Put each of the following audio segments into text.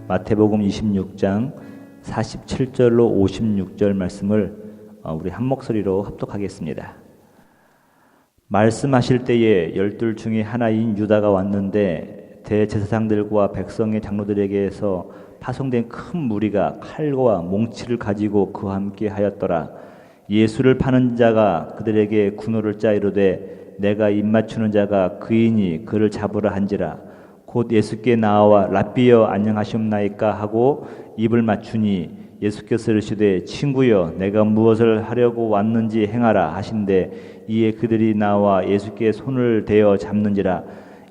마태복음 26장 47절로 56절 말씀을 우리 한 목소리로 합독하겠습니다. 말씀하실 때에 12 중에 하나인 유다가 왔는데 대제사장들과 백성의 장로들에게서 파송된 큰 무리가 칼과 몽치를 가지고 그와 함께 하였더라. 예수를 파는 자가 그들에게 군호를 짜 이르되 내가 입맞추는 자가 그이니 그를 잡으라 한지라. 곧 예수께 나와 랍비여 안녕하시옵나이까 하고 입을 맞추니 예수께서 이르시되 친구여 내가 무엇을 하려고 왔는지 행하라 하신대 이에 그들이 나와 예수께 손을 대어 잡는지라.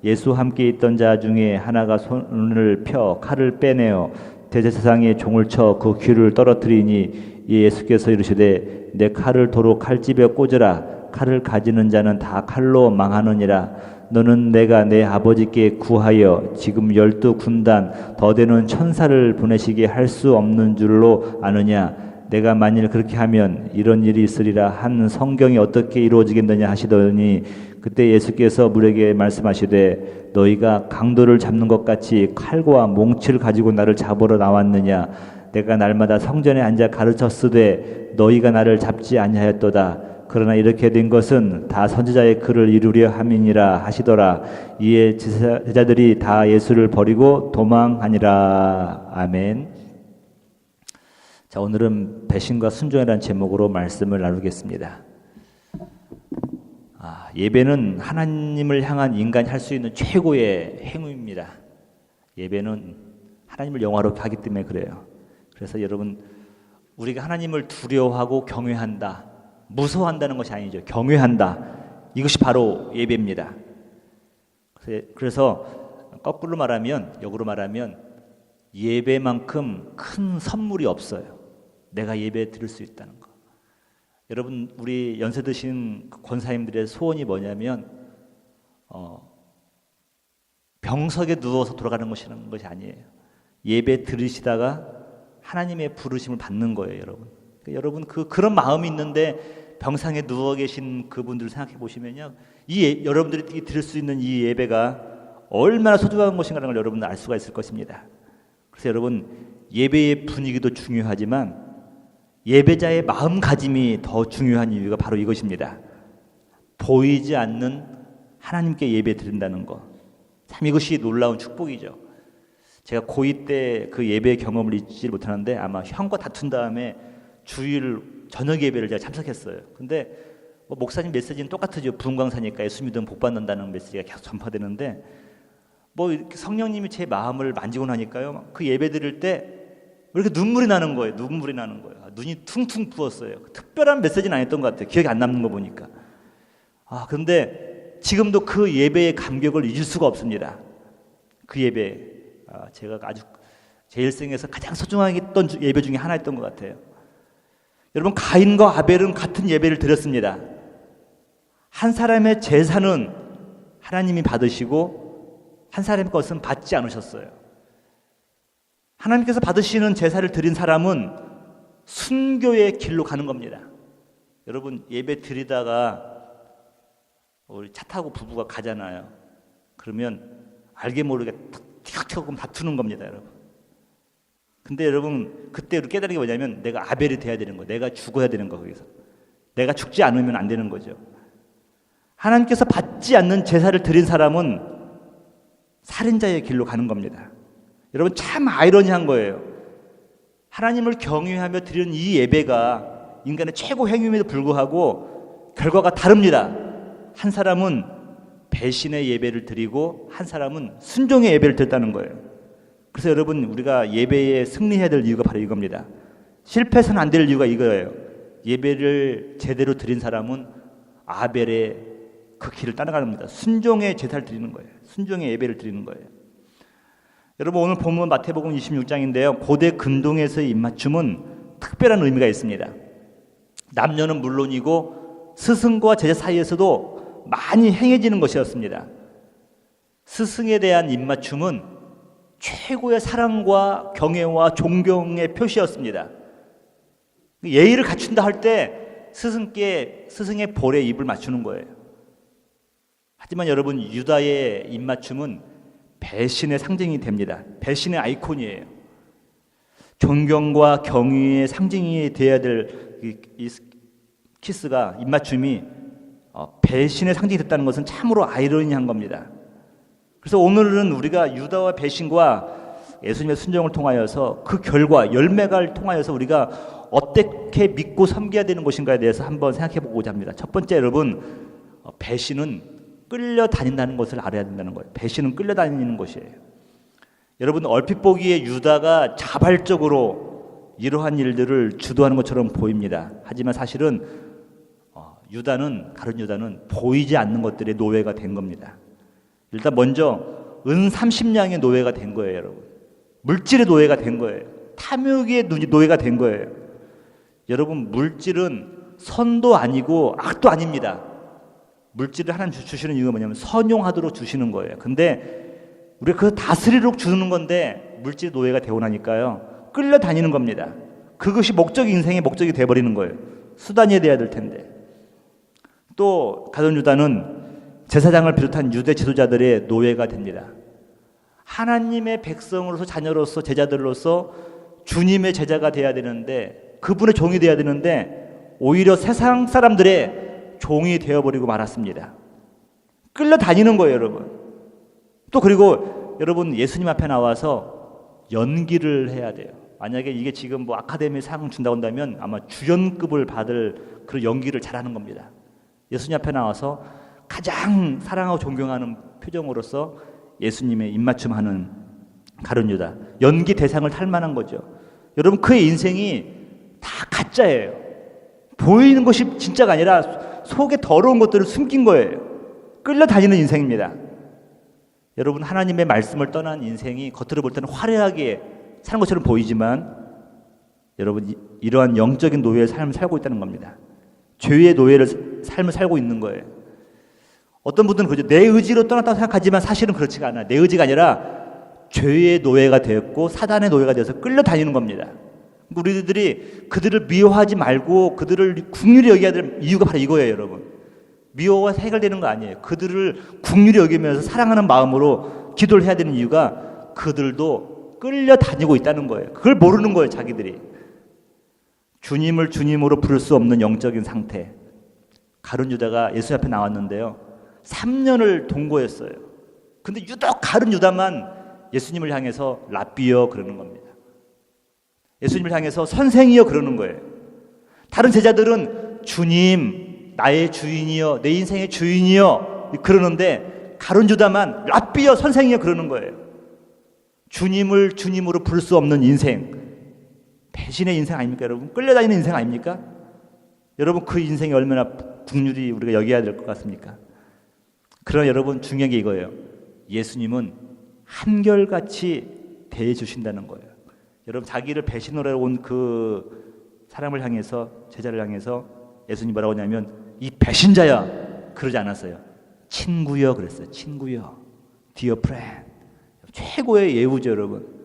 예수 함께 있던 자 중에 하나가 손을 펴 칼을 빼내어 대제사장의 종을 쳐 그 귀를 떨어뜨리니 예수께서 이르시되 내 칼을 도로 칼집에 꽂으라. 칼을 가지는 자는 다 칼로 망하느니라. 너는 내가 내 아버지께 구하여 지금 12군단 더 되는 천사를 보내시게 할 수 없는 줄로 아느냐. 내가 만일 그렇게 하면 이런 일이 있으리라 한 성경이 어떻게 이루어지겠느냐 하시더니 그때 예수께서 물에게 말씀하시되 너희가 강도를 잡는 것 같이 칼과 몽치를 가지고 나를 잡으러 나왔느냐. 내가 날마다 성전에 앉아 가르쳤으되 너희가 나를 잡지 아니하였도다. 그러나 이렇게 된 것은 다 선지자의 글을 이루려 함이니라 하시더라. 이에 제자들이 다 예수를 버리고 도망하니라. 아멘. 자, 오늘은 배신과 순종이라는 제목으로 말씀을 나누겠습니다. 예배는 하나님을 향한 인간이 할 수 있는 최고의 행위입니다. 예배는 하나님을 영화롭게 하기 때문에 그래요. 그래서 여러분, 우리가 하나님을 두려워하고 경외한다, 무서워한다는 것이 아니죠. 경외한다. 이것이 바로 예배입니다. 그래서 거꾸로 말하면, 역으로 말하면 예배만큼 큰 선물이 없어요. 내가 예배 드릴 수 있다는 거. 여러분, 우리 연세 드신 권사님들의 소원이 뭐냐면 병석에 누워서 돌아가는 것이 아니에요. 예배 들으시다가 하나님의 부르심을 받는 거예요, 여러분. 그러니까 여러분 그런 마음이 있는데 병상에 누워 계신 그분들을 생각해 보시면요, 여러분들이 드릴 수 있는 이 예배가 얼마나 소중한 것인가라는 걸 여러분은 알 수가 있을 것입니다. 그래서 여러분, 예배의 분위기도 중요하지만 예배자의 마음가짐이 더 중요한 이유가 바로 이것입니다. 보이지 않는 하나님께 예배 드린다는 것. 참 이것이 놀라운 축복이죠. 제가 고2 때 그 예배 경험을 잊지 못하는데 아마 형과 다툰 다음에 주일 저녁 예배를 제가 참석했어요. 근데 목사님 메시지는 똑같죠. 부흥강사니까 예수 믿으면 복 받는다는 메시지가 계속 전파되는데 이렇게 성령님이 제 마음을 만지고 나니까요, 그 예배 드릴 때 왜 이렇게 눈물이 나는 거예요. 눈이 퉁퉁 부었어요. 특별한 메시지는 아니었던 것 같아요. 기억이 안 남는 거 보니까. 그런데 지금도 그 예배의 감격을 잊을 수가 없습니다. 그 예배, 제가 아주 제 일생에서 가장 소중하게 했던 예배 중에 하나였던 것 같아요. 여러분, 가인과 아벨은 같은 예배를 드렸습니다. 한 사람의 제사는 하나님이 받으시고 한 사람의 것은 받지 않으셨어요. 하나님께서 받으시는 제사를 드린 사람은 순교의 길로 가는 겁니다. 여러분, 예배 드리다가 우리 차 타고 부부가 가잖아요. 그러면 알게 모르게 틱틱 다투는 겁니다, 여러분. 근데 여러분, 그때 우리 깨달은 게 뭐냐면 내가 아벨이 돼야 되는 거예요. 내가 죽어야 되는 거예요. 거기서 내가 죽지 않으면 안 되는 거죠. 하나님께서 받지 않는 제사를 드린 사람은 살인자의 길로 가는 겁니다. 여러분, 참 아이러니한 거예요. 하나님을 경외하며 드리는 이 예배가 인간의 최고 행위임에도 불구하고 결과가 다릅니다. 한 사람은 배신의 예배를 드리고 한 사람은 순종의 예배를 드렸다는 거예요. 그래서 여러분, 우리가 예배에 승리해야 될 이유가 바로 이겁니다. 실패해서는 안 될 이유가 이거예요. 예배를 제대로 드린 사람은 아벨의 그 길을 따라가는 겁니다. 순종의 제사를 드리는 거예요. 순종의 예배를 드리는 거예요. 여러분, 오늘 본문 마태복음 26장인데요. 고대 근동에서의 입맞춤은 특별한 의미가 있습니다. 남녀는 물론이고 스승과 제자 사이에서도 많이 행해지는 것이었습니다. 스승에 대한 입맞춤은 최고의 사랑과 경애와 존경의 표시였습니다. 예의를 갖춘다 할 때 스승의 볼에 입을 맞추는 거예요. 하지만 여러분, 유다의 입맞춤은 배신의 상징이 됩니다. 배신의 아이콘이에요. 존경과 경의의 상징이 되어야 될 이 키스가 입맞춤이 배신의 상징이 됐다는 것은 참으로 아이러니한 겁니다. 그래서 오늘은 우리가 유다와 배신과 예수님의 순종을 통하여서 그 결과 열매를 통하여서 우리가 어떻게 믿고 섬겨야 되는 것인가에 대해서 한번 생각해 보고자 합니다. 첫 번째, 여러분, 배신은 끌려다닌다는 것을 알아야 된다는 거예요. 배신은 끌려다니는 것이에요. 여러분, 얼핏 보기에 유다가 자발적으로 이러한 일들을 주도하는 것처럼 보입니다. 하지만 사실은 가룟 유다는 보이지 않는 것들의 노예가 된 겁니다. 일단 먼저 은 30냥의 노예가 된 거예요, 여러분. 물질의 노예가 된 거예요. 탐욕의 노예가 된 거예요. 여러분, 물질은 선도 아니고 악도 아닙니다. 물질을 하나님 주시는 이유가 뭐냐면 선용하도록 주시는 거예요. 근데 우리가 그걸 다스리도록 주는 건데 물질 노예가 되고 나니까요, 끌려다니는 겁니다. 그것이 인생의 목적이 돼버리는 거예요. 수단이 돼야 될 텐데. 또 가룟 유다는 제사장을 비롯한 유대 지도자들의 노예가 됩니다. 하나님의 백성으로서, 자녀로서, 제자들로서 주님의 제자가 돼야 되는데, 그분의 종이 돼야 되는데 오히려 세상 사람들의 종이 되어버리고 말았습니다. 끌려다니는 거예요, 여러분. 또 그리고 여러분, 예수님 앞에 나와서 연기를 해야 돼요. 만약에 이게 지금 뭐 아카데미 상 준다고 한다면 아마 주연급을 받을 그런 연기를 잘하는 겁니다. 예수님 앞에 나와서 가장 사랑하고 존경하는 표정으로서 예수님의 입맞춤하는 가룟 유다, 연기 대상을 탈 만한 거죠. 여러분, 그의 인생이 다 가짜예요. 보이는 것이 진짜가 아니라 속에 더러운 것들을 숨긴 거예요. 끌려다니는 인생입니다. 여러분, 하나님의 말씀을 떠난 인생이 겉으로 볼 때는 화려하게 사는 것처럼 보이지만 여러분, 이러한 영적인 노예의 삶을 살고 있다는 겁니다. 죄의 노예를 삶을 살고 있는 거예요. 어떤 분들은 그죠, 내 의지로 떠났다고 생각하지만 사실은 그렇지가 않아요. 내 의지가 아니라 죄의 노예가 되었고 사단의 노예가 되어서 끌려다니는 겁니다. 우리들이 그들을 미워하지 말고 그들을 긍휼히 여겨야 될 이유가 바로 이거예요, 여러분. 미워가 해결되는 거 아니에요. 그들을 긍휼히 여기면서 사랑하는 마음으로 기도를 해야 되는 이유가 그들도 끌려다니고 있다는 거예요. 그걸 모르는 거예요, 자기들이. 주님을 주님으로 부를 수 없는 영적인 상태. 가룟 유다가 예수 앞에 나왔는데요, 3년을 동거했어요. 근데 유독 가룟 유다만 예수님을 향해서 랍비여 그러는 겁니다. 예수님을 향해서 선생이여 그러는 거예요. 다른 제자들은 주님, 나의 주인이여, 내 인생의 주인이여 그러는데 가룟 유다만 랍비여, 선생이여 그러는 거예요. 주님을 주님으로 부를 수 없는 인생, 배신의 인생 아닙니까, 여러분? 끌려다니는 인생 아닙니까? 여러분, 그 인생이 얼마나 국률이 우리가 여겨야 될 것 같습니까? 그러나 여러분, 중요한 게 이거예요. 예수님은 한결같이 대해주신다는 거예요. 여러분, 자기를 배신으로 온 그 사람을 향해서, 제자를 향해서 예수님 뭐라고 하냐면 이 배신자야 그러지 않았어요. 친구여 그랬어요. 친구여, dear friend. 최고의 예우죠, 여러분.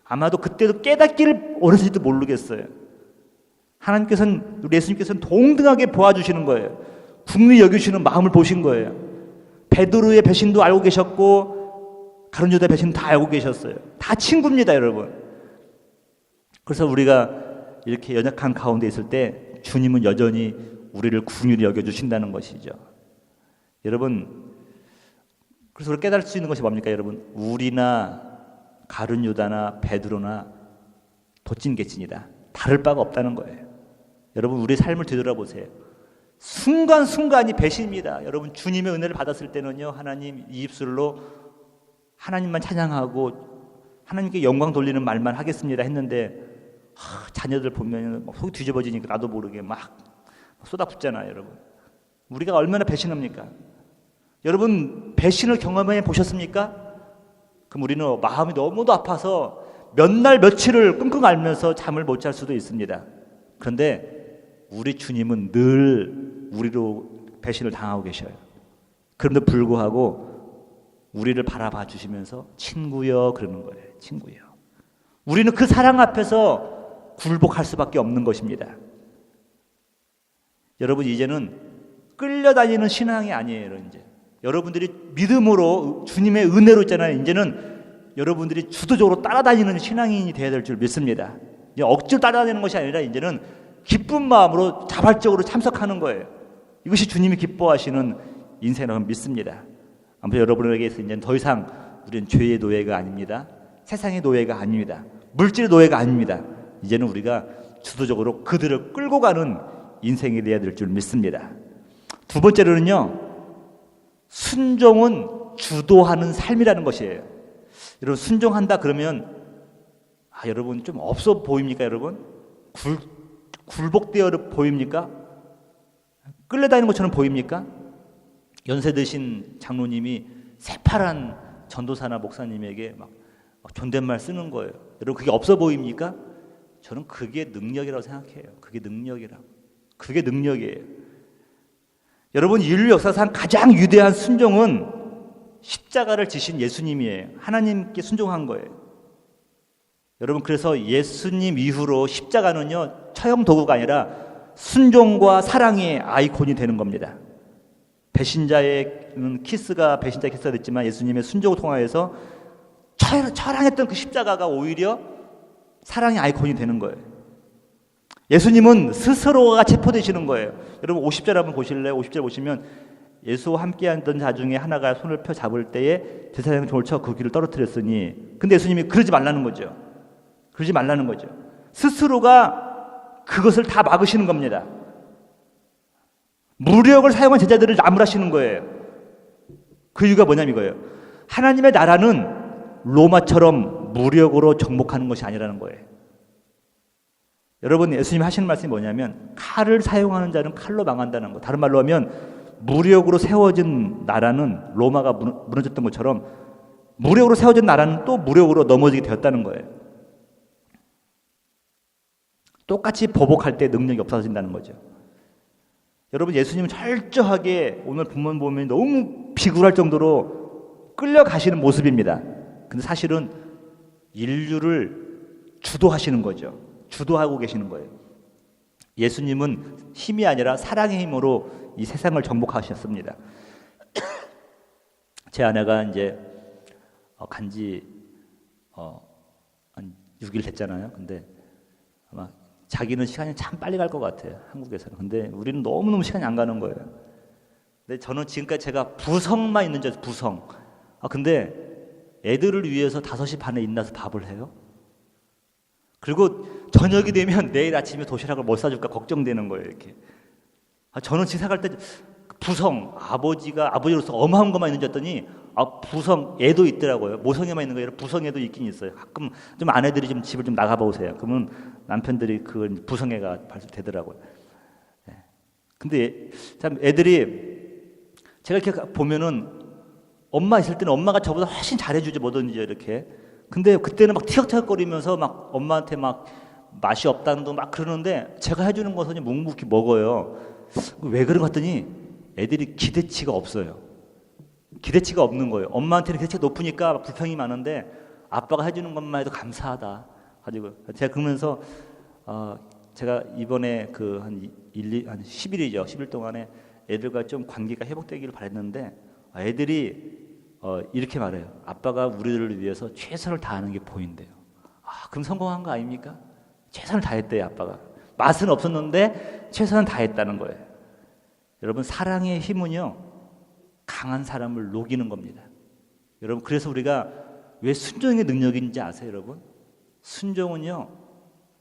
아마도 그때도 깨닫기를 원하실지도 모르겠어요. 하나님께서는, 우리 예수님께서는 동등하게 보아주시는 거예요. 국리 여기시는 마음을 보신 거예요. 베드로의 배신도 알고 계셨고 가룟 유다의 배신도 다 알고 계셨어요. 다 친구입니다, 여러분. 그래서 우리가 이렇게 연약한 가운데 있을 때 주님은 여전히 우리를 긍휼히 여겨주신다는 것이죠. 여러분, 그래서 우리가 깨달을 수 있는 것이 뭡니까, 여러분? 우리나 가룟 유다나 베드로나 도찐개찐이다. 다를 바가 없다는 거예요. 여러분, 우리 삶을 되돌아보세요. 순간순간이 배신입니다. 여러분, 주님의 은혜를 받았을 때는요, 하나님 이 입술로 하나님만 찬양하고 하나님께 영광 돌리는 말만 하겠습니다 했는데 자녀들 보면 속이 뒤집어지니까 나도 모르게 막 쏟아붓잖아요, 여러분. 우리가 얼마나 배신합니까? 여러분, 배신을 경험해 보셨습니까? 그럼 우리는 마음이 너무도 아파서 몇 날 며칠을 끙끙 앓면서 잠을 못 잘 수도 있습니다. 그런데 우리 주님은 늘 우리로 배신을 당하고 계셔요. 그런데 불구하고 우리를 바라봐 주시면서 친구여 그러는 거예요. 친구여. 우리는 그 사랑 앞에서 굴복할 수밖에 없는 것입니다. 여러분, 이제는 끌려다니는 신앙이 아니에요. 이제 여러분들이 믿음으로 주님의 은혜로 있잖아요. 이제는 여러분들이 주도적으로 따라다니는 신앙인이 되어야 될 줄 믿습니다. 이제 억지로 따라다니는 것이 아니라 이제는 기쁜 마음으로 자발적으로 참석하는 거예요. 이것이 주님이 기뻐하시는 인생이라고 믿습니다. 아무튼 여러분에게서 이제는 더 이상 우리는 죄의 노예가 아닙니다. 세상의 노예가 아닙니다. 물질의 노예가 아닙니다. 이제는 우리가 주도적으로 그들을 끌고 가는 인생이 되어야 될 줄 믿습니다. 두 번째로는요, 순종은 주도하는 삶이라는 것이에요. 여러분, 순종한다 그러면 여러분 좀 없어 보입니까? 여러분 굴복되어 보입니까? 끌려다니는 것처럼 보입니까? 연세 드신 장로님이 새파란 전도사나 목사님에게 막 존댓말 쓰는 거예요. 여러분, 그게 없어 보입니까? 저는 그게 능력이라고 생각해요. 그게 능력이에요. 여러분, 인류 역사상 가장 위대한 순종은 십자가를 지신 예수님이에요. 하나님께 순종한 거예요. 여러분, 그래서 예수님 이후로 십자가는요, 처형 도구가 아니라 순종과 사랑의 아이콘이 되는 겁니다. 배신자의 키스가 됐지만 예수님의 순종을 통하여서 처량했던 그 십자가가 오히려 사랑의 아이콘이 되는 거예요. 예수님은 스스로가 체포되시는 거예요. 여러분, 50절 한번 보실래요? 50절 보시면 예수와 함께하던 자 중에 하나가 손을 펴 잡을 때에 제사장이 종을 쳐 그 귀를 떨어뜨렸으니, 근데 예수님이 그러지 말라는 거죠. 스스로가 그것을 다 막으시는 겁니다. 무력을 사용한 제자들을 나무라시는 거예요. 그 이유가 뭐냐면 이거예요. 하나님의 나라는 로마처럼 무력으로 정복하는 것이 아니라는 거예요. 여러분, 예수님이 하시는 말씀이 뭐냐면 칼을 사용하는 자는 칼로 망한다는 거. 다른 말로 하면 무력으로 세워진 나라는 로마가 무너졌던 것처럼 무력으로 세워진 나라는 또 무력으로 넘어지게 되었다는 거예요. 똑같이 보복할 때 능력이 없어진다는 거죠. 여러분, 예수님은 철저하게 오늘 본문 보면 너무 비굴할 정도로 끌려가시는 모습입니다. 근데 사실은 인류를 주도하시는 거죠. 주도하고 계시는 거예요. 예수님은 힘이 아니라 사랑의 힘으로 이 세상을 정복하셨습니다. 제 아내가 이제 간지 한 6일 됐잖아요. 근데 아마 자기는 시간이 참 빨리 갈 것 같아요. 한국에서는. 근데 우리는 너무너무 시간이 안 가는 거예요. 근데 저는 지금까지 제가 부성만 있는 줄 알았어요. 부성. 근데 애들을 위해서 5시 반에 일어나서 밥을 해요. 그리고 저녁이 되면 내일 아침에 도시락을 못 사줄까 걱정되는 거예요. 이렇게. 저는 지사갈 때 부성, 아버지로서 어마어마한 것만 있는 줄 알았더니 부성 애도 있더라고요. 모성애만 있는 거 아니라 부성애도 있긴 있어요. 가끔 좀 아내들이 좀 집을 좀 나가봐 오세요. 그러면 남편들이 그 부성애가 발생되더라고요. 근데 참 애들이 제가 이렇게 보면은 엄마 있을 때는 엄마가 저보다 훨씬 잘해주죠. 뭐든지 이렇게. 근데 그때는 막 티격태격거리면서 막 엄마한테 막 맛이 없다는 둥 막 그러는데 제가 해주는 것은 묵묵히 먹어요. 왜 그런 것 같더니 애들이 기대치가 없어요. 기대치가 없는 거예요. 엄마한테는 기대치가 높으니까 불평이 많은데 아빠가 해주는 것만 해도 감사하다. 가지고 제가 그러면서 제가 이번에 그 한 10일이죠. 10일 동안에 애들과 좀 관계가 회복되기를 바랬는데 애들이 이렇게 말해요. 아빠가 우리들을 위해서 최선을 다하는 게 보인대요. 그럼 성공한 거 아닙니까? 최선을 다했대요. 아빠가. 맛은 없었는데 최선을 다했다는 거예요. 여러분, 사랑의 힘은요, 강한 사람을 녹이는 겁니다. 여러분, 그래서 우리가 왜 순종의 능력인지 아세요, 여러분? 순종은요,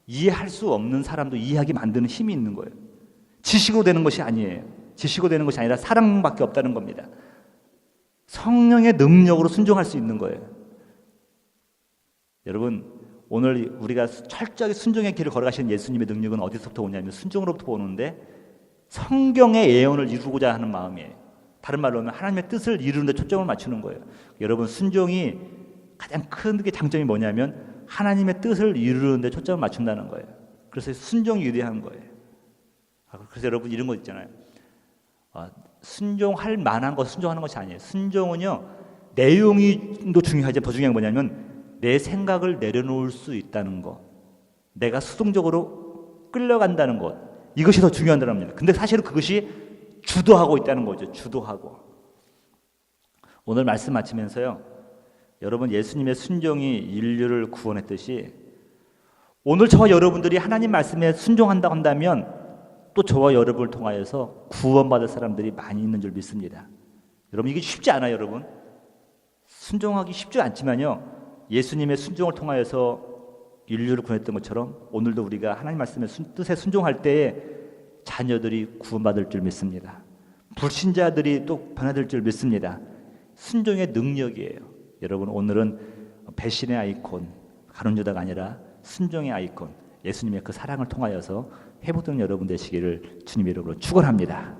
이해할 수 없는 사람도 이해하게 만드는 힘이 있는 거예요. 지식으로 되는 것이 아니에요. 지식으로 되는 것이 아니라 사랑밖에 없다는 겁니다. 성령의 능력으로 순종할 수 있는 거예요. 여러분, 오늘 우리가 철저하게 순종의 길을 걸어가시는 예수님의 능력은 어디서부터 오냐면 순종으로부터 오는데 성경의 예언을 이루고자 하는 마음이에요. 다른 말로 하면 하나님의 뜻을 이루는 데 초점을 맞추는 거예요. 여러분, 순종이 가장 큰 게 장점이 뭐냐면 하나님의 뜻을 이루는 데 초점을 맞춘다는 거예요. 그래서 순종이 위대한 거예요. 그래서 여러분 이런 거 있잖아요. 순종할 만한 것 순종하는 것이 아니에요. 순종은요, 내용이 더 중요하지. 더 중요한 게 뭐냐면 내 생각을 내려놓을 수 있다는 것, 내가 수동적으로 끌려간다는 것, 이것이 더 중요하다는 겁니다. 근데 사실은 그것이 주도하고 있다는 거죠. 주도하고. 오늘 말씀 마치면서요, 여러분, 예수님의 순종이 인류를 구원했듯이 오늘 저와 여러분들이 하나님 말씀에 순종한다고 한다면 또 저와 여러분을 통하여서 구원받을 사람들이 많이 있는 줄 믿습니다. 여러분, 이게 쉽지 않아요. 여러분, 순종하기 쉽지 않지만요, 예수님의 순종을 통하여서 인류를 구원했던 것처럼 오늘도 우리가 하나님 말씀의 뜻에 순종할 때에 자녀들이 구원받을 줄 믿습니다. 불신자들이 또 변화될 줄 믿습니다. 순종의 능력이에요. 여러분, 오늘은 배신의 아이콘 가룟 유다가 아니라 순종의 아이콘 예수님의 그 사랑을 통하여서 회복된 여러분 되시기를 주님의 이름으로 축원합니다.